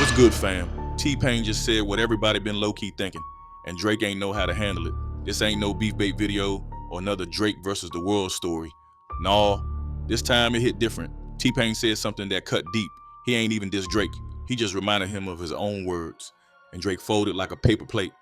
What's good, fam? T-Pain just said what everybody been low-key thinking, and Drake ain't know how to handle it. This ain't no beef bait video or another Drake versus the world story. Nah, this time it hit different. T-Pain said something that cut deep. He ain't even diss Drake. He just reminded him of his own words. And Drake folded like a paper plate.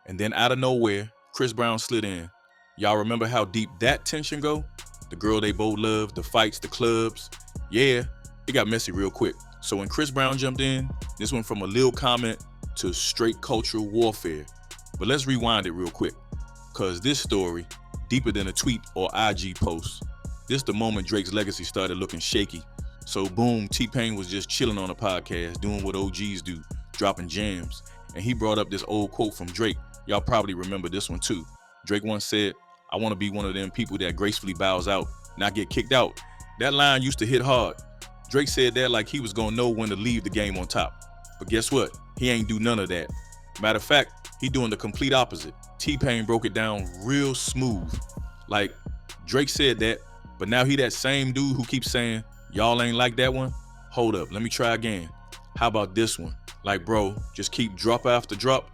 And then out of nowhere, Chris Brown slid in. Y'all remember how deep that tension go? The girl they both love, the fights, the clubs. Yeah, it got messy real quick. So when Chris Brown jumped in, this went from a little comment to straight cultural warfare. But let's rewind it real quick, cause this story, deeper than a tweet or IG post. This the moment Drake's legacy started looking shaky. So boom, T-Pain was just chilling on a podcast, doing what OGs do, dropping jams. And he brought up this old quote from Drake. Y'all probably remember this one too. Drake once said, "I want to be one of them people that gracefully bows out, not get kicked out." That line used to hit hard. Drake said that like he was gonna know when to leave the game on top. But guess what? He ain't do none of that. Matter of fact, he doing the complete opposite. T-Pain broke it down real smooth. Like, Drake said that, but now he that same dude who keeps saying, "Y'all ain't like that one? Hold up, let me try again. How about this one?" Like, bro, just keep drop after drop,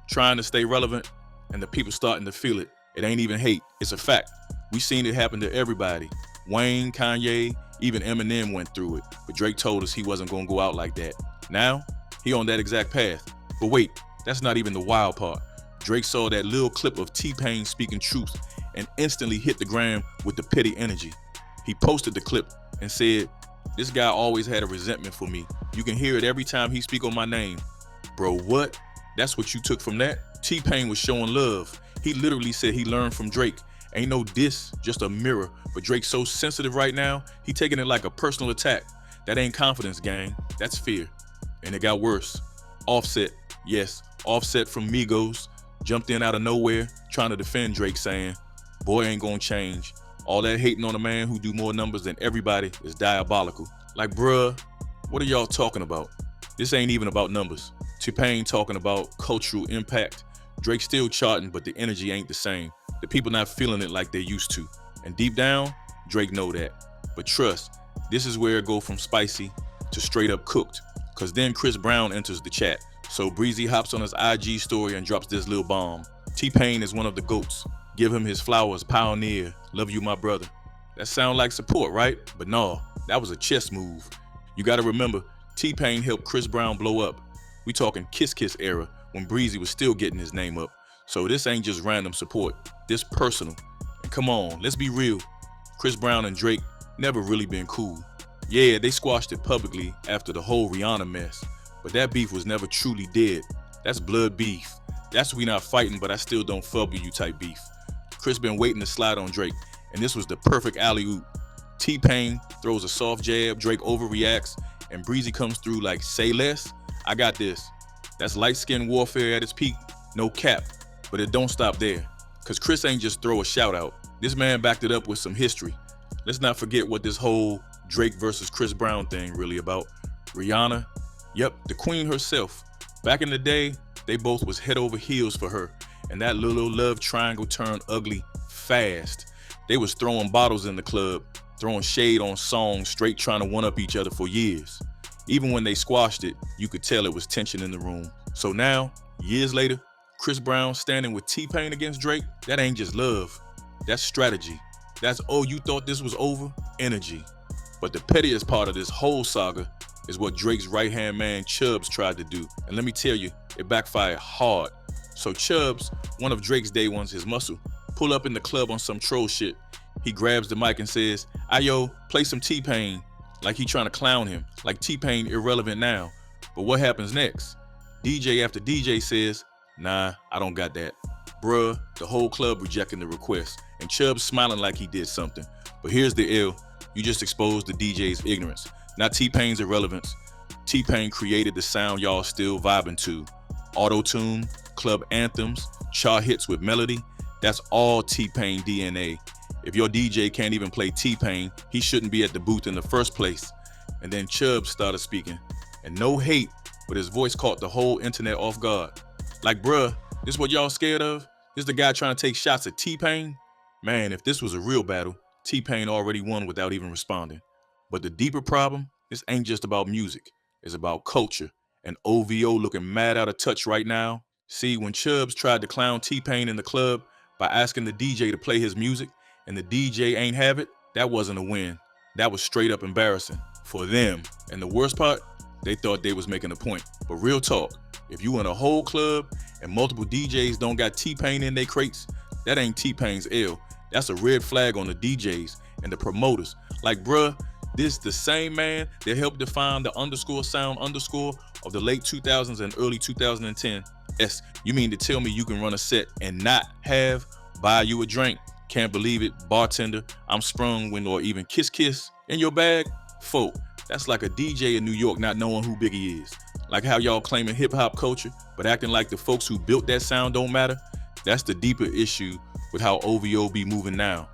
trying to stay relevant, and the people starting to feel it. It ain't even hate, it's a fact. We seen it happen to everybody. Wayne, Kanye, even Eminem went through it, but Drake told us he wasn't gonna go out like that. Now, he on that exact path. But wait, that's not even the wild part. Drake saw that little clip of T-Pain speaking truth and instantly hit the gram with the petty energy. He posted the clip and said, "This guy always had a resentment for me. You can hear it every time he speak on my name." Bro, what? That's what you took from that? T-Pain was showing love. He literally said he learned from Drake. Ain't no diss, just a mirror. But Drake's so sensitive right now, he taking it like a personal attack. That ain't confidence, gang. That's fear. And it got worse. Offset, yes, Offset from Migos, jumped in out of nowhere, trying to defend Drake, saying, "Boy ain't gonna change. All that hating on a man who do more numbers than everybody is diabolical." Like, bruh, what are y'all talking about? This ain't even about numbers. T-Pain talking about cultural impact. Drake still charting, but the energy ain't the same. The people not feeling it like they used to. And deep down, Drake know that. But trust, this is where it go from spicy to straight up cooked. Cause then Chris Brown enters the chat. So Breezy hops on his IG story and drops this little bomb. "T-Pain is one of the GOATs. Give him his flowers, pioneer. Love you, my brother." That sound like support, right? But no, that was a chess move. You gotta remember, T-Pain helped Chris Brown blow up. We talking Kiss Kiss era, when Breezy was still getting his name up. So this ain't just random support, this personal. And come on, let's be real. Chris Brown and Drake never really been cool. Yeah, they squashed it publicly after the whole Rihanna mess, but that beef was never truly dead. That's blood beef. That's we not fighting, but I still don't fuck with you type beef. Chris been waiting to slide on Drake, and this was the perfect alley-oop. T-Pain throws a soft jab, Drake overreacts, and Breezy comes through like, "Say less, I got this." That's light-skinned warfare at its peak, no cap. But it don't stop there, cause Chris ain't just throw a shout out. This man backed it up with some history. Let's not forget what this whole Drake versus Chris Brown thing really about. Rihanna, yep, the queen herself. Back in the day, they both was head over heels for her, and that little love triangle turned ugly fast. They was throwing bottles in the club, throwing shade on songs, straight trying to one-up each other for years. Even when they squashed it, you could tell it was tension in the room. So now, years later, Chris Brown standing with T-Pain against Drake, that ain't just love. That's strategy. That's, "Oh, you thought this was over?" energy. But the pettiest part of this whole saga is what Drake's right-hand man Chubs tried to do. And let me tell you, it backfired hard. So Chubs, one of Drake's day ones, his muscle, pull up in the club on some troll shit. He grabs the mic and says, "Ayo, play some T-Pain." Like he trying to clown him, like T-Pain irrelevant now. But what happens next? DJ after DJ says, "Nah, I don't got that." Bruh, the whole club rejecting the request, and Chubbs smiling like he did something. But here's the ill, you just exposed the DJ's ignorance, not T-Pain's irrelevance. T-Pain created the sound y'all still vibing to. Auto-tune, club anthems, chart hits with melody, that's all T-Pain DNA. If your DJ can't even play T-Pain, he shouldn't be at the booth in the first place. And then Chubbs started speaking, and no hate, but his voice caught the whole internet off guard. Like, bruh, this what y'all scared of? This the guy trying to take shots at T-Pain? Man, if this was a real battle, T-Pain already won without even responding. But the deeper problem, this ain't just about music. It's about culture and OVO looking mad out of touch right now. See, when Chubs tried to clown T-Pain in the club by asking the DJ to play his music and the DJ ain't have it, that wasn't a win. That was straight up embarrassing for them. And the worst part, they thought they was making a point. But real talk, if you in a whole club and multiple DJs don't got T-Pain in their crates, that ain't T-Pain's ill. That's a red flag on the DJs and the promoters. Like, bruh, this the same man that helped define the underscore sound underscore of the late 2000s and early 2010. Yes, you mean to tell me you can run a set and not have buy you a drink? Can't believe it, bartender, I'm sprung when, or even kiss kiss in your bag? Folk, that's like a DJ in New York not knowing who Biggie is. Like how y'all claiming hip hop culture, but acting like the folks who built that sound don't matter. That's the deeper issue with how OVO be moving now.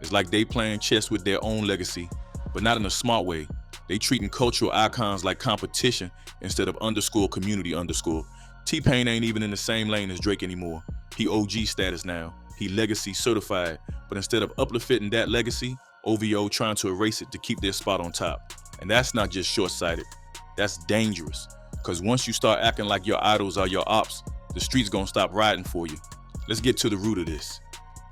It's like they playing chess with their own legacy, but not in a smart way. They treating cultural icons like competition instead of underscore community underscore. T-Pain ain't even in the same lane as Drake anymore. He OG status now. He legacy certified, but instead of uplifting that legacy, OVO trying to erase it to keep their spot on top. And that's not just short-sighted, that's dangerous. Because once you start acting like your idols are your ops, the streets gonna stop riding for you. Let's get to the root of this.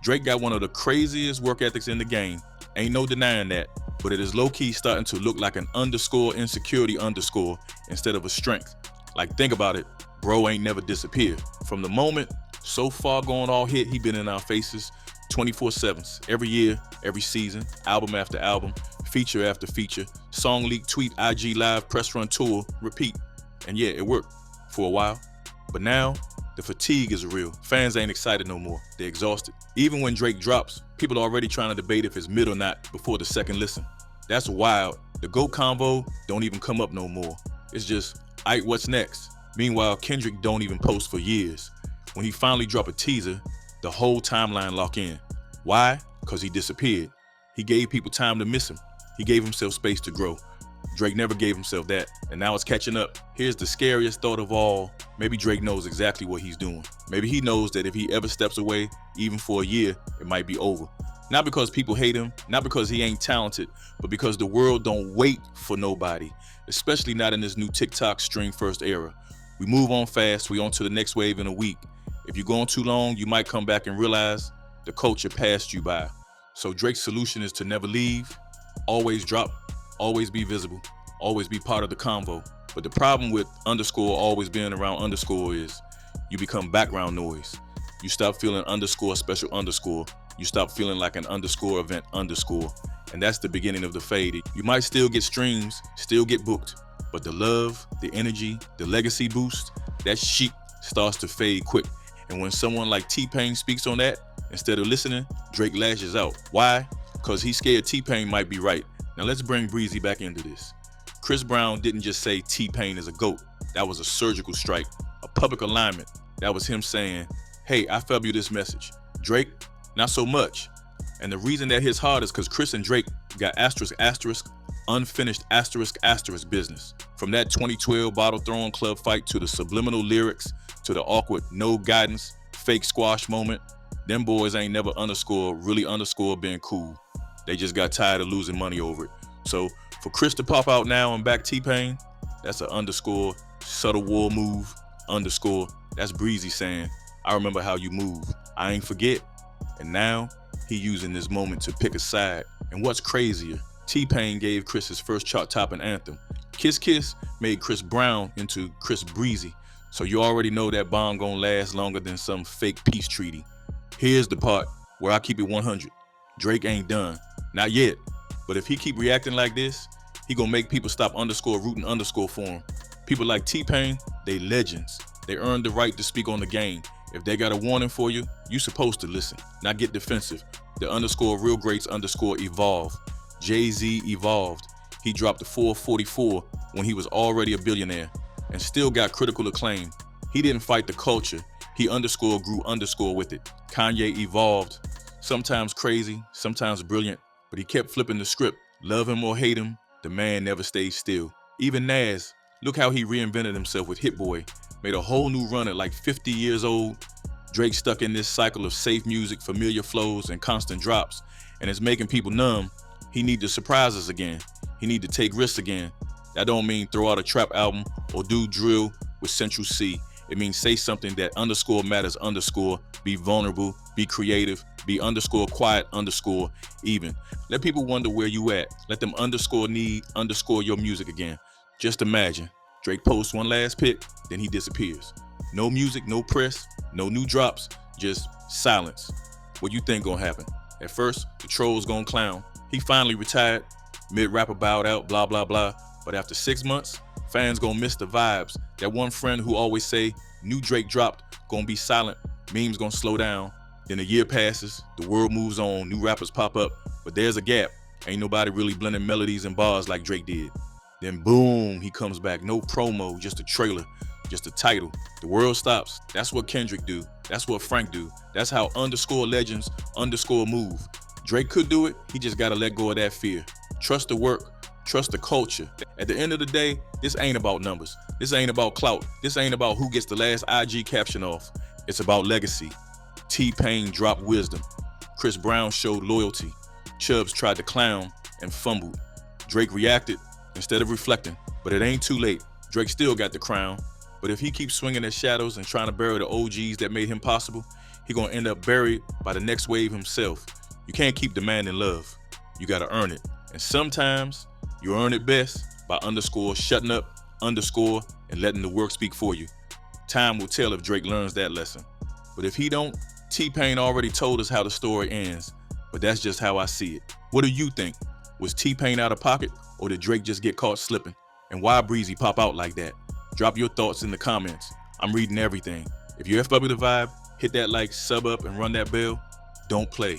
Drake got one of the craziest work ethics in the game. Ain't no denying that, but it is low-key starting to look like an underscore insecurity underscore instead of a strength. Like, think about it, bro ain't never disappeared. From the moment so far going all hit, he been in our faces 24/7, every year, every season, album after album, feature after feature, song leak, tweet, IG live, press run tour, repeat. And yeah, it worked for a while, but now the fatigue is real. Fans ain't excited no more, they're exhausted. Even when Drake drops, people are already trying to debate if it's mid or not before the second listen. That's wild. The GOAT convo don't even come up no more. It's just, aight, what's next? Meanwhile, Kendrick don't even post for years. When he finally drop a teaser, the whole timeline lock in. Why? Because he disappeared. He gave people time to miss him. He gave himself space to grow. Drake never gave himself that, and now it's catching up. Here's the scariest thought of all. Maybe Drake knows exactly what he's doing. Maybe he knows that if he ever steps away, even for a year, it might be over. Not because people hate him, not because he ain't talented, but because the world don't wait for nobody, especially not in this new TikTok stream first era. We move on fast, we on to the next wave in a week. If you're going too long, you might come back and realize the culture passed you by. So Drake's solution is to never leave, always drop, always be visible, always be part of the convo. But the problem with underscore always being around underscore is you become background noise. You stop feeling underscore special underscore. You stop feeling like an underscore event underscore. And that's the beginning of the fade. You might still get streams, still get booked, but the love, the energy, the legacy boost, that shit starts to fade quick. And when someone like T-Pain speaks on that, instead of listening, Drake lashes out. Why? Because he's scared T-Pain might be right. Now let's bring Breezy back into this. Chris Brown didn't just say T-Pain is a GOAT. That was a surgical strike, a public alignment. That was him saying, hey, I felt you this message. Drake, not so much. And the reason that hits hard is because Chris and Drake got asterisk, asterisk, unfinished asterisk, asterisk business. From that 2012 bottle throwing club fight to the subliminal lyrics, to the awkward no guidance, fake squash moment, them boys ain't never really underscore being cool. They just got tired of losing money over it. So for Chris to pop out now and back T-Pain, that's an underscore, subtle war move, underscore. That's Breezy saying, I remember how you move. I ain't forget. And now he using this moment to pick a side. And what's crazier, T-Pain gave Chris his first chart-topping anthem. Kiss Kiss made Chris Brown into Chris Breezy. So you already know that bond gonna last longer than some fake peace treaty. Here's the part where I keep it 100. Drake ain't done. Not yet. But if he keep reacting like this, he gonna make people stop underscore rooting underscore for him. People like T-Pain, they legends. They earned the right to speak on the game. If they got a warning for you, you supposed to listen, not get defensive. The underscore real greats underscore evolve. Jay-Z evolved. He dropped the 444 when he was already a billionaire and still got critical acclaim. He didn't fight the culture. He underscore grew underscore with it. Kanye evolved. Sometimes crazy, sometimes brilliant, but he kept flipping the script. Love him or hate him, the man never stayed still. Even Nas, look how he reinvented himself with Hit Boy. Made a whole new run at like 50 years old. Drake stuck in this cycle of safe music, familiar flows, and constant drops, and it's making people numb. He need to surprise us again. He need to take risks again. That don't mean throw out a trap album or do drill with Central C. It means say something that underscore matters underscore, be vulnerable, be creative, be underscore quiet underscore even. Let people wonder where you at. Let them underscore need underscore your music again. Just imagine, Drake posts one last pic, then he disappears. No music, no press, no new drops, just silence. What you think gonna happen? At first, the trolls gonna clown. He finally retired, mid-rapper bowed out, blah, blah, blah. But after 6 months, fans gonna miss the vibes. That one friend who always say, new Drake dropped, gonna be silent, memes gonna slow down. Then a year passes, the world moves on, new rappers pop up, but there's a gap. Ain't nobody really blending melodies and bars like Drake did. Then boom, he comes back, no promo, just a trailer, just a title. The world stops. That's what Kendrick do. That's what Frank do. That's how underscore legends underscore move. Drake could do it, he just gotta let go of that fear. Trust the work, trust the culture. At the end of the day, this ain't about numbers. This ain't about clout. This ain't about who gets the last IG caption off. It's about legacy. T-Pain dropped wisdom. Chris Brown showed loyalty. Chubs tried to clown and fumbled. Drake reacted instead of reflecting, but it ain't too late. Drake still got the crown, but if he keeps swinging at shadows and trying to bury the OGs that made him possible, he gonna end up buried by the next wave himself. You can't keep demanding love. You gotta earn it. And sometimes you earn it best by underscore shutting up, underscore, and letting the work speak for you. Time will tell if Drake learns that lesson. But if he don't, T-Pain already told us how the story ends. But that's just how I see it. What do you think? Was T-Pain out of pocket, or did Drake just get caught slipping? And why Breezy pop out like that? Drop your thoughts in the comments. I'm reading everything. If you F up with the vibe, hit that like, sub up, and run that bell. Don't play.